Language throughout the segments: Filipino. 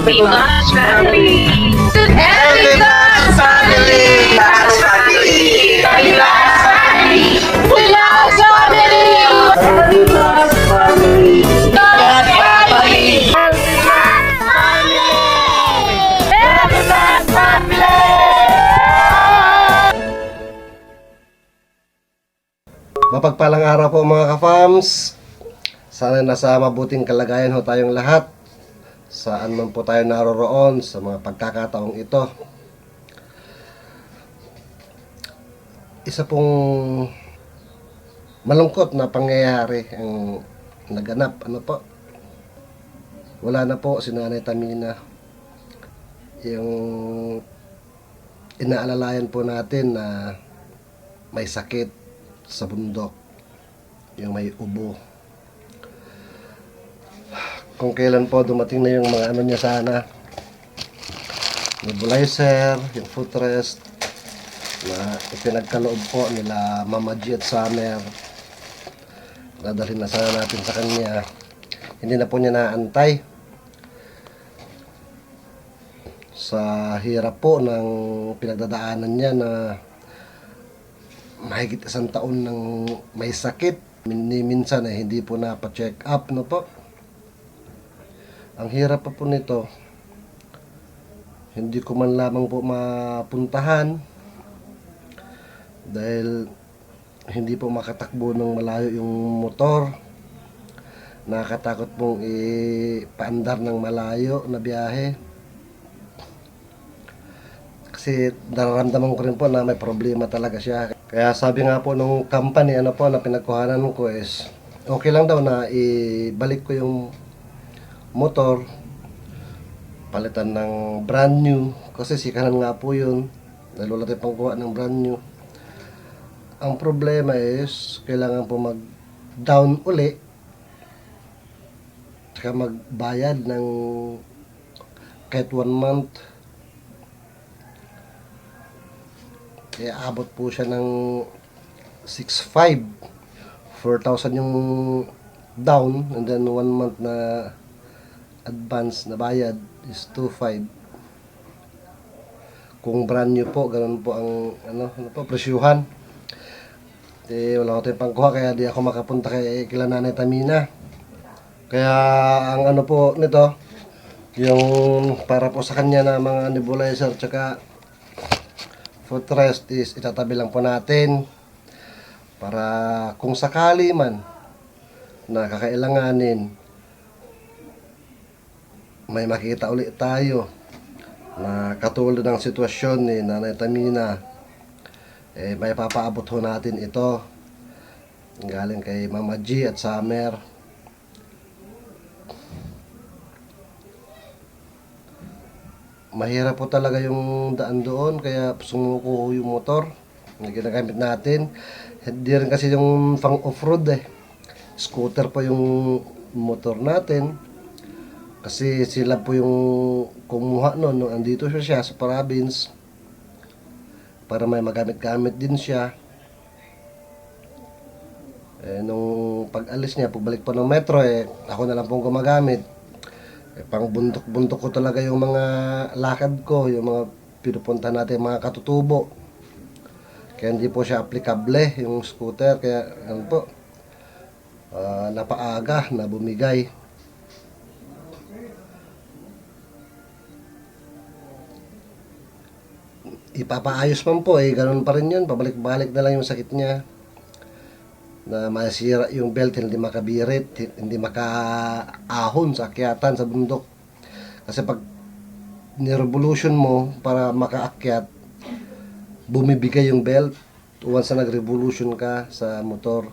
Happy Dutch Family! Happy Dutch Family! Dutch Family! Happy Dutch Family! Dutch Family! Happy Dutch Family! Dutch Family! Happy Dutch Family! Mapagpalang araw po mga ka-fams. Sana nasa mabuting kalagayan ho tayong lahat. Saan man po tayo naroroon sa mga pagkakataong ito. Isa pong malungkot na pangyayari ang naganap. Ano po? Wala na po si Nanay Tamina. Yung inaalalayan po natin na may sakit sa bundok, yung may ubo. Kung kailan po dumating na yung mga ano niya sana, nebulizer, yung footrest na ipinagkaloob po nila Mama G at Summer, dadalhin na sana natin sa kanya. Hindi na po niya naantay sa hirap po ng pinagdadaanan niya na mahigit isang taon nang may sakit. Minsan ay hindi po napa-check up, no po. Ang hirap pa po nito. Hindi ko man lamang po mapuntahan dahil hindi po makatakbo ng malayo yung motor. Nakakatakot pong ipaandar ng malayo na biyahe. Kasi nararamdaman ko rin po na may problema talaga siya. Kaya sabi nga po nung company na pinagkuhanan ko is okay lang daw na ibalik ko yung motor, palitan ng brand new kasi sikanan nga po yun dahil wala tayong pangkuha ng brand new. Ang problema is kailangan po mag down uli saka magbayad ng kahit 1 month. Kaya abot po siya ng 6,500. 4,000 yung down and then 1 month na advance na bayad is 2,500. Kung brand new po, ganun po ang presyuhan. Wala ko tayong pangkuha kaya di ako makapunta kay kila Nanay Tamina. Kaya ang po nito, yung para po sa kanya na mga nebulizer tsaka footrest is itatabi lang po natin para kung sakali man na kakailanganin may makita ulit tayo na katulad ng sitwasyon ni Nanay Tamina, may papaabot ho natin ito galing kay Mama G at Summer. Mahirap po talaga yung daan doon kaya sumuko yung motor na ginagamit natin. Hindi rin kasi yung pang off-road scooter po yung motor natin kasi sila po yung kumuha noon nung andito siya sa province para may magamit-gamit din siya. Nung pag-alis niya, pagbalik po ng metro ako na lang pong gumagamit. Pang buntok-buntok ko talaga yung mga lakad ko, yung mga pinupunta natin, mga katutubo. Kaya hindi po siya aplikable yung scooter, kaya napaaga na bumigay. Ipapaayos man po ganun pa rin yun, pabalik-balik na lang yung sakit niya. Na masira yung belt, hindi makabirit, hindi makaahon sa akyatan sa bundok. Kasi pag ni-revolution mo para makaakyat, bumibigay yung belt once na nag-revolution ka sa motor.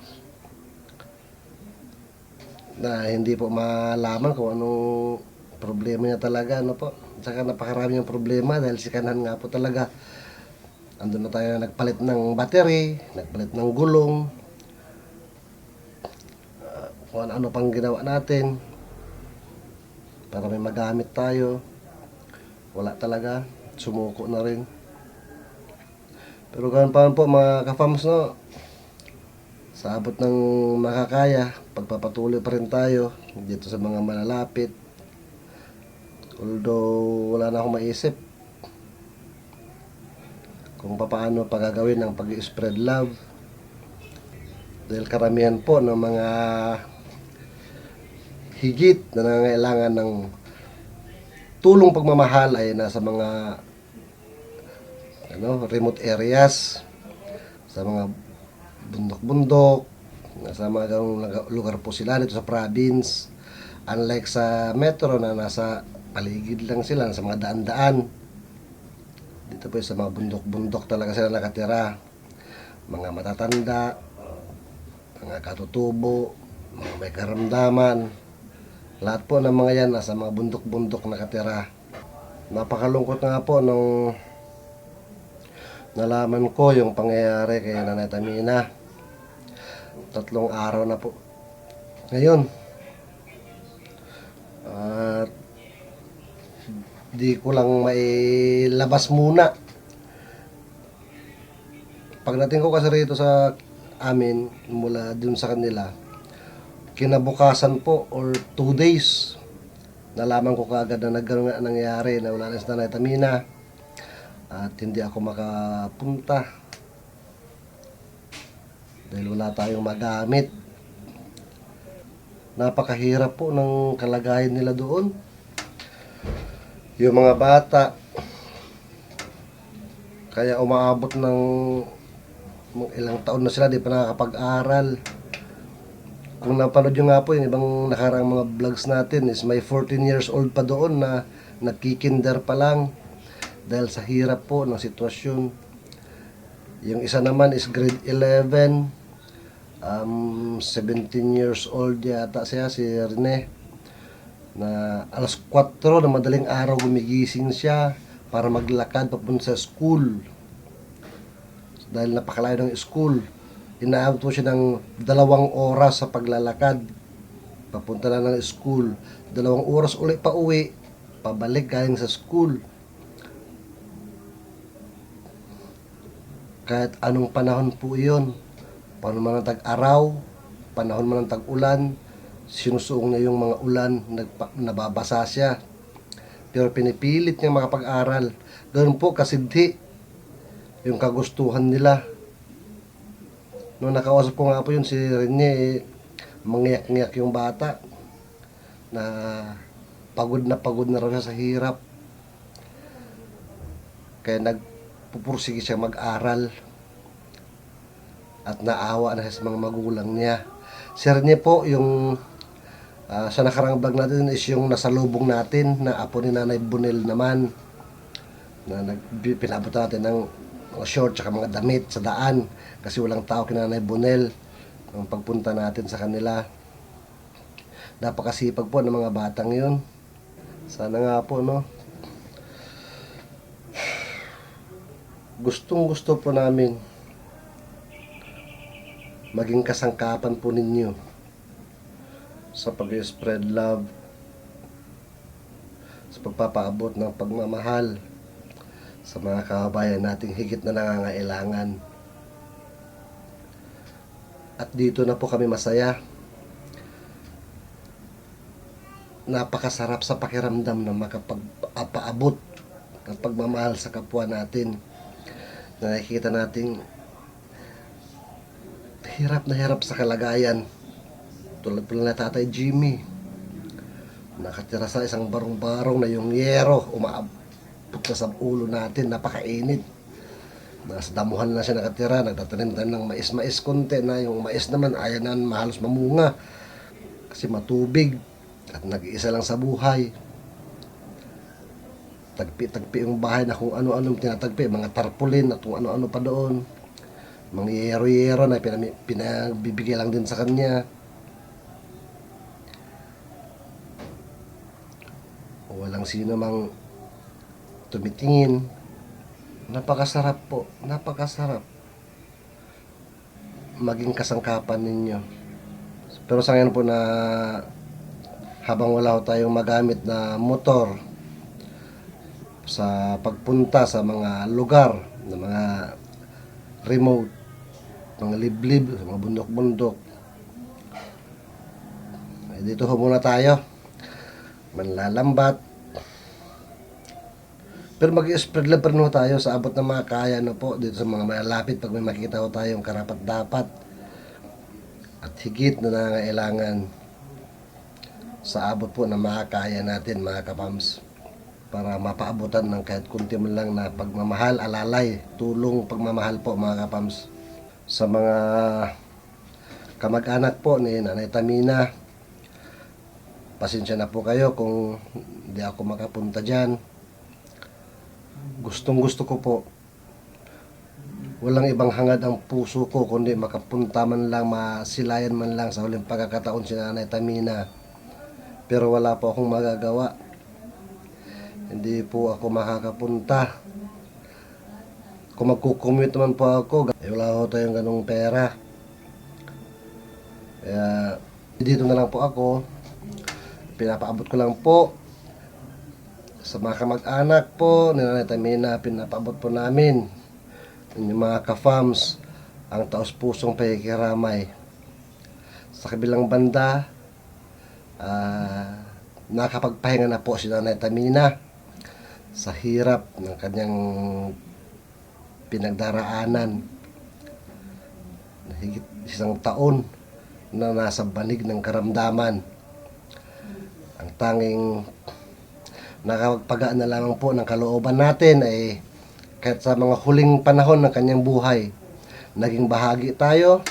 Na hindi po malaman kung anong problema niya talaga, Saka napakarami yung problema dahil sikanan nga po talaga. Andun na tayo nagpalit ng battery, nagpalit ng gulong, kung ano pang ginawa natin para may magamit tayo. Wala talaga, sumuko na rin. Pero ganun pa po mga ka-fams, sa abot ng makakaya, pagpapatuloy pa rin tayo dito sa mga malalapit. Although wala na akong maisip kung paano pagagawin ang pag-spread love. Dahil karamihan po ng mga higit na nangangailangan ng tulong pagmamahal ay nasa mga remote areas, sa mga bundok-bundok, nasa mga ganung lugar po sila dito sa province. Unlike sa metro na nasa paligid lang sila, sa mga daan-daan. Dito po sa mga bundok-bundok talaga sila nakatira. Mga matatanda, mga katutubo, mga may karamdaman. Lahat po ng mga yan nasa mga bundok-bundok nakatira. Napakalungkot nga po nung nalaman ko yung pangyayari kay Nanay Tamina. 3 araw na po ngayon. At di ko lang mailabas muna. Pagdating ko kasi rito sa amin, mula dun sa kanila, kinabukasan po or 2 days, nalaman ko kaagad na nagkaroon nga nangyari na wala na si Nanay Tamina at hindi ako makapunta dahil wala tayong magamit. Napakahirap po ng kalagayan nila doon. Yung mga bata, kaya umaabot ng ilang taon na sila, di pa nakakapag-aral. Kung napanood nyo nga po yung ibang nakarang mga vlogs natin, is may 14 years old pa doon na nagkikinder pa lang dahil sa hirap po ng sitwasyon. Yung isa naman is grade 11, 17 years old yata siya, si Rene, na alas 4 na madaling araw gumigising siya para maglakad papunta sa school. Dahil napakalayo ng school, inaabot po siya ng 2 oras sa paglalakad papunta na ng school. 2 oras ulit pa uwi, pabalik galing sa school. Kahit anong panahon po iyon, panahon man ng tag-araw, panahon man ng tag-ulan, sinusuong niya yung mga ulan, nababasa siya. Pero pinipilit niya makapag-aral. Ganun po kasidhi yung kagustuhan nila. Nung nakausap ko nga po yun, si Rene, mangyak-ngyak yung bata na pagod na raw siya sa hirap. Kaya nagpupursige siya mag-aral at naawa na siya sa mga magulang niya. Si Rene po, yung sa nakarang vlog natin is yung nasa lubong natin na apo ni Nanay Bunel naman, na pinabot natin ng mga short tsaka mga damit sa daan kasi walang tao kina Nanay Bunel nung pagpunta natin sa kanila. Napakasipag po ng mga batang yun. Sana nga po, no, gustong gusto po namin maging kasangkapan po ninyo sa pag-spread love, sa pagpapaabot ng pagmamahal sa mga kababayan nating higit na nangangailangan. At dito na po kami masaya. Napakasarap sa pakiramdam na makapag-apaabot ng pagmamahal sa kapwa natin. Nakikita nating hirap na hirap sa kalagayan. Tulad pala na Tatay Jimmy, nakatira sa isang barong-barong na yung yero umaabot na sa ulo natin, napakainit. Nasa damuhan na siya nakatira, nagtatanim-tanim ng mais-mais konti na yung mais naman ayaw na mahalos mamunga kasi matubig at nag-iisa lang sa buhay. Tagpi-tagpi yung bahay na kung ano-anong tinatagpi, mga tarpaulin at kung ano-ano pa doon, mga yero-yero na pinagbibigay lang din sa kanya. Walang sino mang tumitingin. Napakasarap po, napakasarap maging kasangkapan ninyo. Pero sa ngayon po na habang wala tayong magamit na motor sa pagpunta sa mga lugar, na mga remote, mga liblib, sa mga bundok-bundok, dito ho muna tayo manlalambat Pero mag-spread love pa rin ho tayo sa abot ng mga kaya na po dito sa mga malapit pag may makikita ho tayong karapat-dapat at higit na nangangailangan sa abot po ng mga kaya natin mga kapams, para mapaabutan ng kahit kunti man lang na pagmamahal, alalay, tulong, pagmamahal po mga kapams. Sa mga kamag-anak po ni Nanay Tamina, pasensya na po kayo kung hindi ako makapunta dyan. Gustong gusto ko po, walang ibang hangad ang puso ko kundi makapunta man lang, masilayan man lang sa huling pagkakataon si Nanay Tamina. Pero wala po akong magagawa, hindi po ako makakapunta. Kung magkukommute naman po ako, wala ko tayong ganong pera. Kaya dito na lang po ako, pinapaabot ko lang po sa mga kamag-anak po ni Nanay Tamina, pinapaabot po namin yung mga ka-fams ang taos-pusong pakikiramay. Sa kabilang banda, nakapagpahinga na po si Nanay Tamina sa hirap ng kanyang pinagdaraanan. Higit 1 taon na nasa banig ng karamdaman. Ang tanging nakapagpagaan na lamang po ng kalooban natin ay kahit sa mga huling panahon ng kanyang buhay, naging bahagi tayo,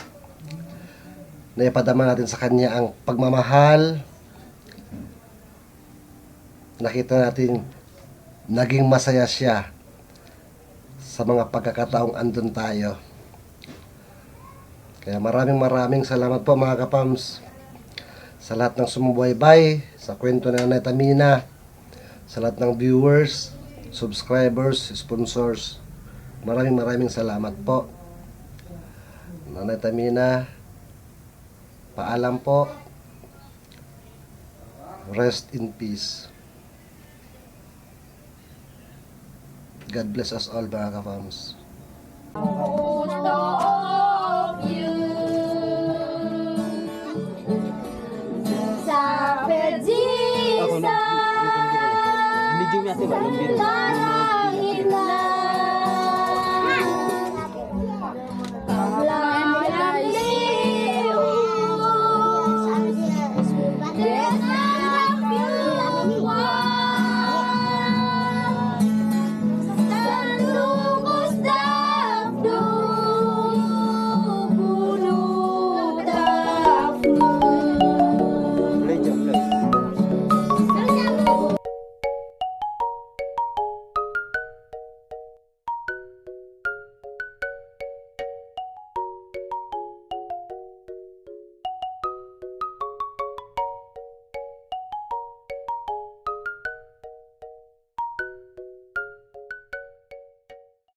na ipadama natin sa kanya ang pagmamahal. Nakita natin naging masaya siya sa mga pagkakataong andun tayo. Kaya maraming salamat po mga kapams sa lahat ng sumubaybay sa kwento ni Nanay Tamina, sa lahat ng viewers, subscribers, sponsors. Maraming salamat po. Nanay Tamina, paalam po. Rest in peace. God bless us all mga kapams. Sa pedisa, Medyo niya sila, yung biro.